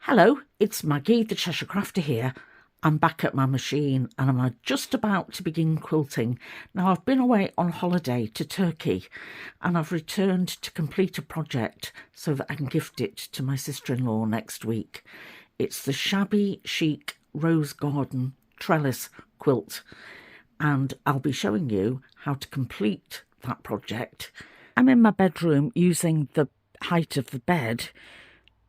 Hello, it's Maggie, the Cheshire Crafter here. I'm back at my machine and I'm just about to begin quilting. Now, I've been away on holiday to Turkey and I've returned to complete a project so that I can gift it to my sister-in-law next week. It's the Shabby Chic Rose Garden Trellis Quilt, and I'll be showing you how to complete that project. I'm in my bedroom using the height of the bed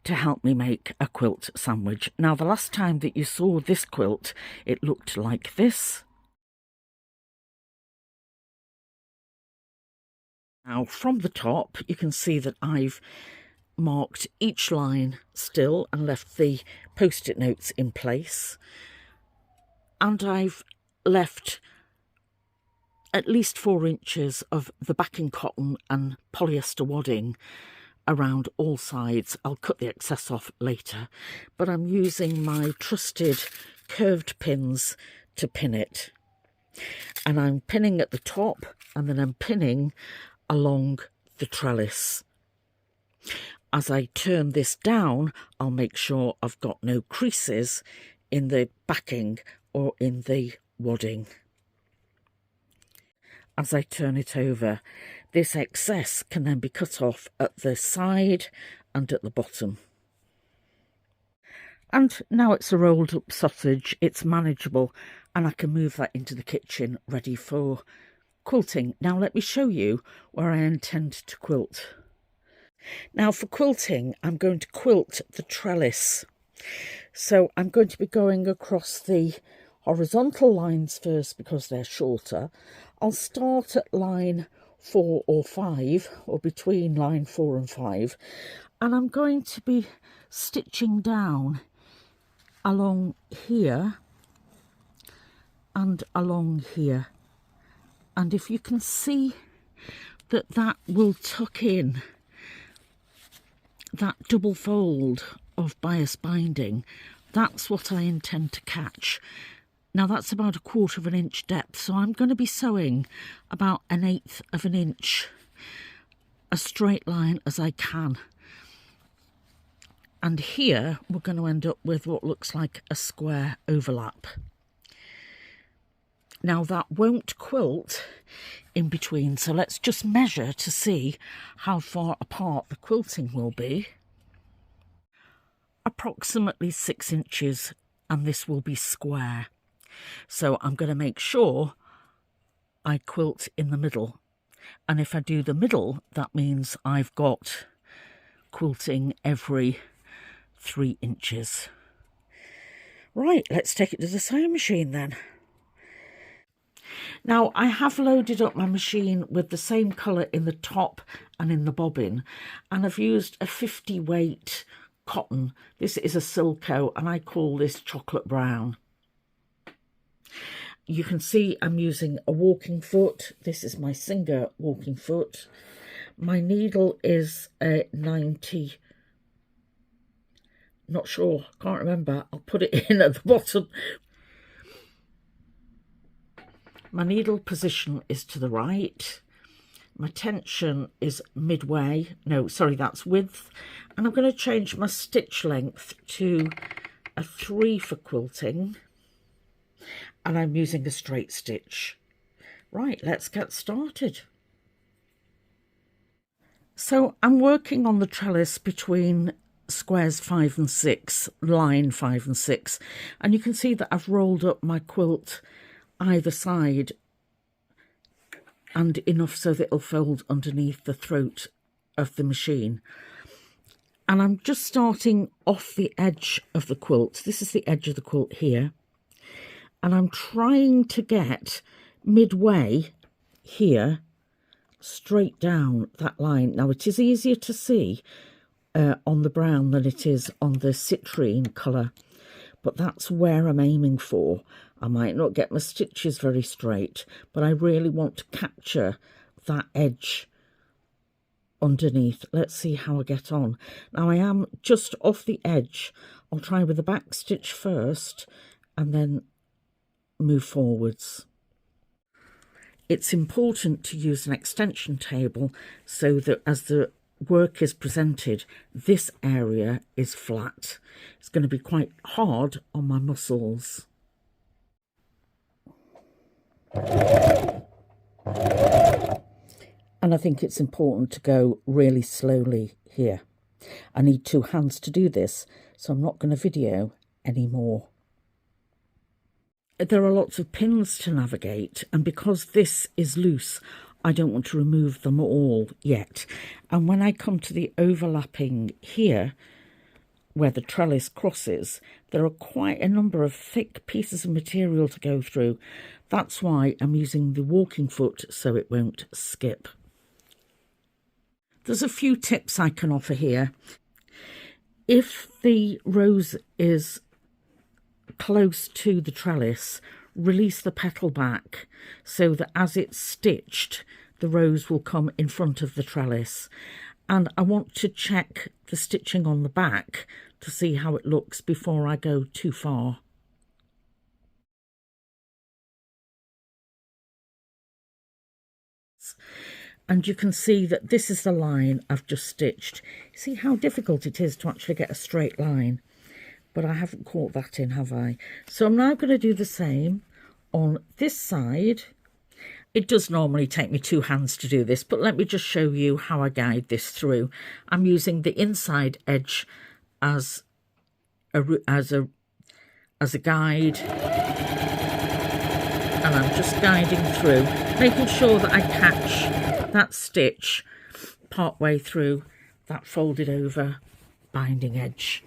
to help me make a quilt sandwich. Now, the last time that you saw this quilt, it looked like this. Now, from the top, you can see that I've marked each line still and left the post-it notes in place. And I've left at least 4 inches of the backing cotton and polyester wadding around all sides. I'll cut the excess off later, but I'm using my trusted curved pins to pin it. And I'm pinning at the top and then I'm pinning along the trellis. As I turn this down, I'll make sure I've got no creases in the backing or in the wadding. As I turn it over, this excess can then be cut off at the side and at the bottom. And now it's a rolled up sausage, it's manageable, and I can move that into the kitchen ready for quilting. Now let me show you where I intend to quilt. Now for quilting, I'm going to quilt the trellis. So I'm going to be going across the horizontal lines first because they're shorter. I'll start at line 4 or 5, or between line 4 and 5, and I'm going to be stitching down along here and along here. And if you can see that will tuck in that double fold of bias binding, that's what I intend to catch. Now that's about 1/4 of an inch depth, so I'm going to be sewing about 1/8 of an inch, as straight line as I can. And here we're going to end up with what looks like a square overlap. Now that won't quilt in between, so let's just measure to see how far apart the quilting will be. Approximately 6 inches, and this will be square. So I'm going to make sure I quilt in the middle. And if I do the middle, that means I've got quilting every 3 inches. Right, let's take it to the sewing machine then. Now, I have loaded up my machine with the same colour in the top and in the bobbin, and I've used a 50 weight cotton. This is a Silco, and I call this chocolate brown. You can see I'm using a walking foot. This is my Singer walking foot. My needle is a 90. Not sure, can't remember. I'll put it in at the bottom. My needle position is to the right. My tension is midway. No, sorry, that's width. And I'm going to change my stitch length to a 3 for quilting. And I'm using a straight stitch. Right, let's get started. So I'm working on the trellis between squares 5 and 6, line 5 and 6. And you can see that I've rolled up my quilt either side and enough so that it'll fold underneath the throat of the machine. And I'm just starting off the edge of the quilt. This is the edge of the quilt here. And I'm trying to get midway here, straight down that line. Now, it is easier to see on the brown than it is on the citrine colour, but that's where I'm aiming for. I might not get my stitches very straight, but I really want to capture that edge underneath. Let's see how I get on. Now, I am just off the edge. I'll try with the back stitch first and then move forwards. It's important to use an extension table so that as the work is presented, this area is flat. It's going to be quite hard on my muscles. And I think it's important to go really slowly here. I need 2 hands to do this, so I'm not going to video anymore. There are lots of pins to navigate, and because this is loose, I don't want to remove them all yet. And when I come to the overlapping here, where the trellis crosses, there are quite a number of thick pieces of material to go through. That's why I'm using the walking foot so it won't skip. There's a few tips I can offer here. If the rose is close to the trellis, release the petal back so that as it's stitched, the rose will come in front of the trellis. And I want to check the stitching on the back to see how it looks before I go too far. And you can see that this is the line I've just stitched. See how difficult it is to actually get a straight line, but I haven't caught that in, have I? So I'm now going to do the same on this side. It does normally take me 2 hands to do this, but let me just show you how I guide this through. I'm using the inside edge as a guide, and I'm just guiding through, making sure that I catch that stitch part way through that folded over binding edge.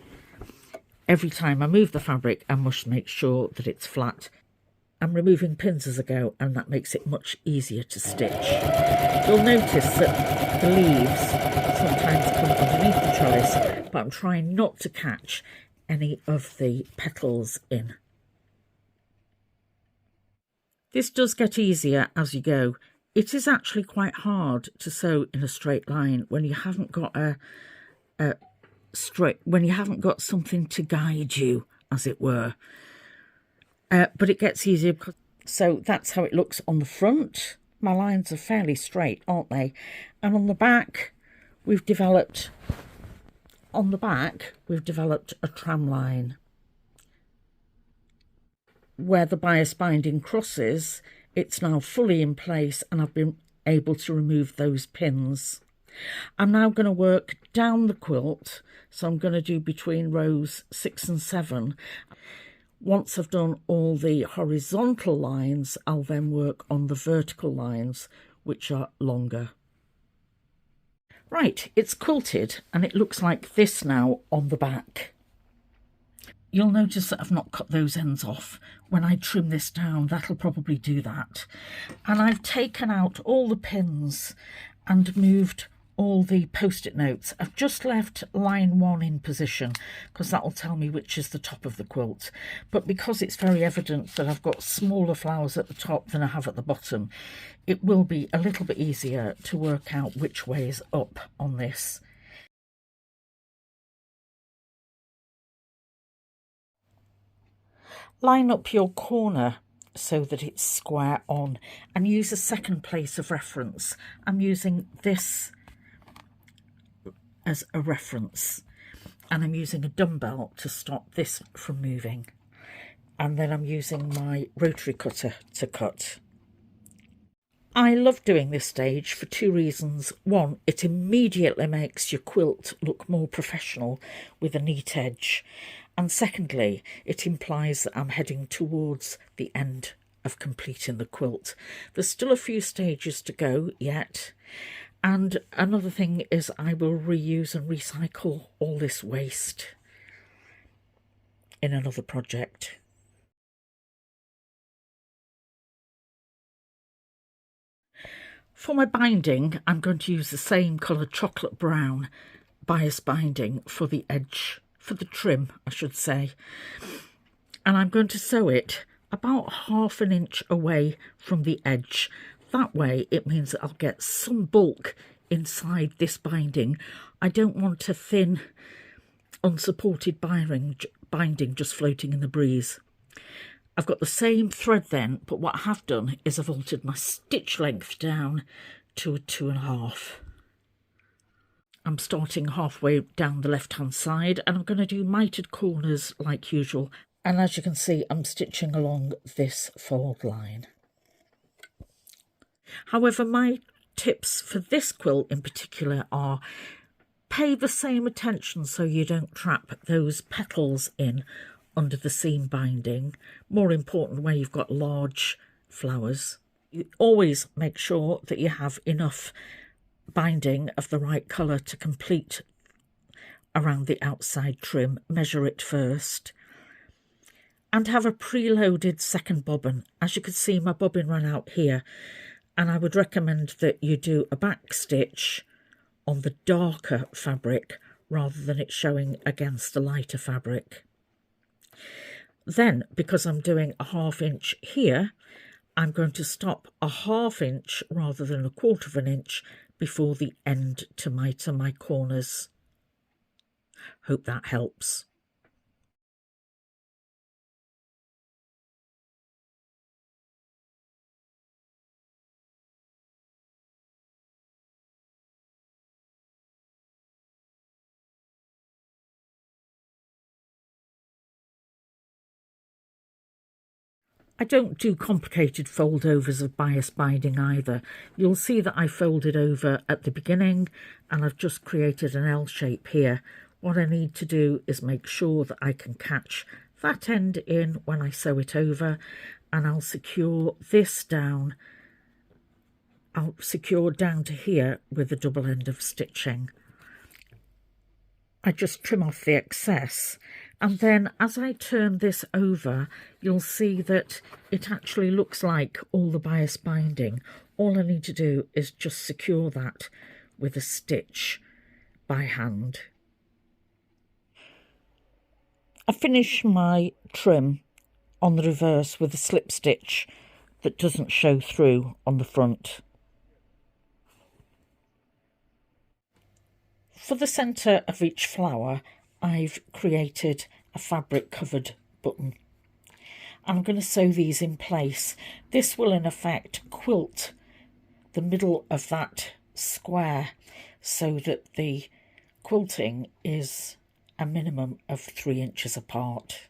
Every time I move the fabric, I must make sure that it's flat. I'm removing pins as I go, and that makes it much easier to stitch. You'll notice that the leaves sometimes come underneath the trellis, but I'm trying not to catch any of the petals in. This does get easier as you go. It is actually quite hard to sew in a straight line when you haven't got when you haven't got something to guide you, as it were. But it gets easier. So that's how it looks on the front. My lines are fairly straight, aren't they? And on the back, we've developed a tram line. Where the bias binding crosses, it's now fully in place, and I've been able to remove those pins. I'm now going to work down the quilt, so I'm going to do between rows 6 and 7. Once I've done all the horizontal lines, I'll then work on the vertical lines, which are longer. Right, it's quilted, and it looks like this now on the back. You'll notice that I've not cut those ends off. When I trim this down, that'll probably do that. And I've taken out all the pins and moved all the post-it notes. I've just left line 1 in position because that will tell me which is the top of the quilt. But because it's very evident that I've got smaller flowers at the top than I have at the bottom, it will be a little bit easier to work out which way is up on this. Line up your corner so that it's square on, and use a second place of reference. I'm using this as a reference, and I'm using a dumbbell to stop this from moving, and then I'm using my rotary cutter to cut. I love doing this stage for 2 reasons. 1, it immediately makes your quilt look more professional with a neat edge. And secondly, it implies that I'm heading towards the end of completing the quilt. There's still a few stages to go yet. And another thing is I will reuse and recycle all this waste in another project. For my binding, I'm going to use the same colour chocolate brown bias binding for the edge, for the trim, I should say. And I'm going to sew it about 1/2 inch away from the edge. That way it means that I'll get some bulk inside this binding. I don't want a thin, unsupported binding just floating in the breeze. I've got the same thread then, but what I have done is I've altered my stitch length down to a 2.5. I'm starting halfway down the left hand side, and I'm going to do mitered corners like usual. And as you can see, I'm stitching along this fold line. However, my tips for this quilt in particular are pay the same attention so you don't trap those petals in under the seam binding. More important where you've got large flowers. You always make sure that you have enough binding of the right colour to complete around the outside trim. Measure it first. And have a preloaded second bobbin. As you can see, my bobbin ran out here, and I would recommend that you do a back stitch on the darker fabric rather than it showing against the lighter fabric. Then, because I'm doing a 1/2 inch here, I'm going to stop a 1/2 inch rather than a 1/4 inch before the end to miter my corners. Hope that helps. I don't do complicated foldovers of bias binding either. You'll see that I folded over at the beginning and I've just created an L shape here. What I need to do is make sure that I can catch that end in when I sew it over, and I'll secure this down. I'll secure down to here with a double end of stitching. I just trim off the excess, and then as I turn this over, you'll see that it actually looks like all the bias binding. All I need to do is just secure that with a stitch by hand. I finish my trim on the reverse with a slip stitch that doesn't show through on the front. For the centre of each flower, I've created a fabric covered button. I'm going to sew these in place. This will in effect quilt the middle of that square so that the quilting is a minimum of 3 inches apart.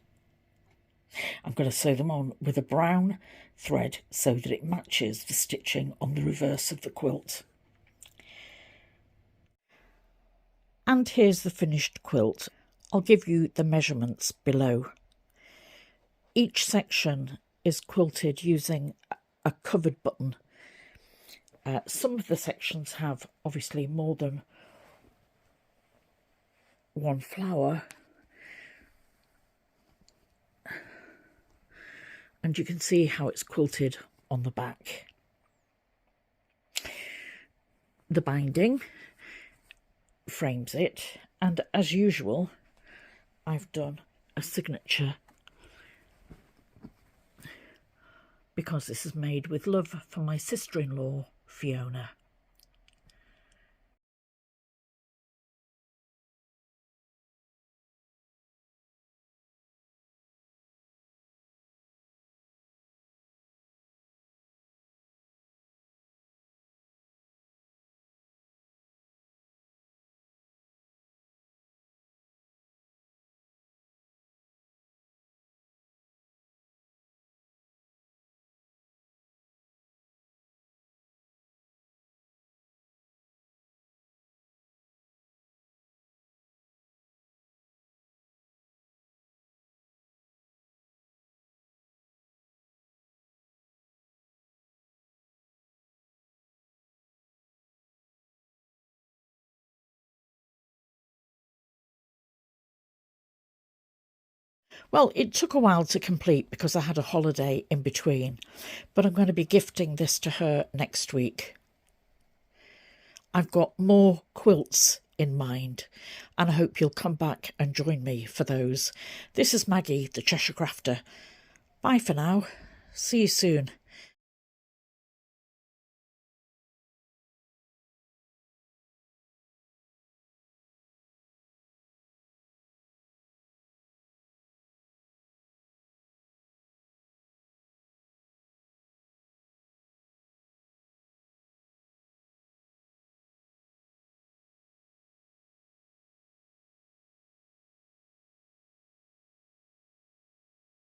I'm going to sew them on with a brown thread so that it matches the stitching on the reverse of the quilt. And here's the finished quilt. I'll give you the measurements below. Each section is quilted using a covered button. Some of the sections have obviously more than one flower. And you can see how it's quilted on the back. The binding frames it, and as usual I've done a signature because this is made with love for my sister-in-law Fiona. Well, it took a while to complete because I had a holiday in between, but I'm going to be gifting this to her next week. I've got more quilts in mind, and I hope you'll come back and join me for those. This is Maggie, the Cheshire Crafter. Bye for now. See you soon.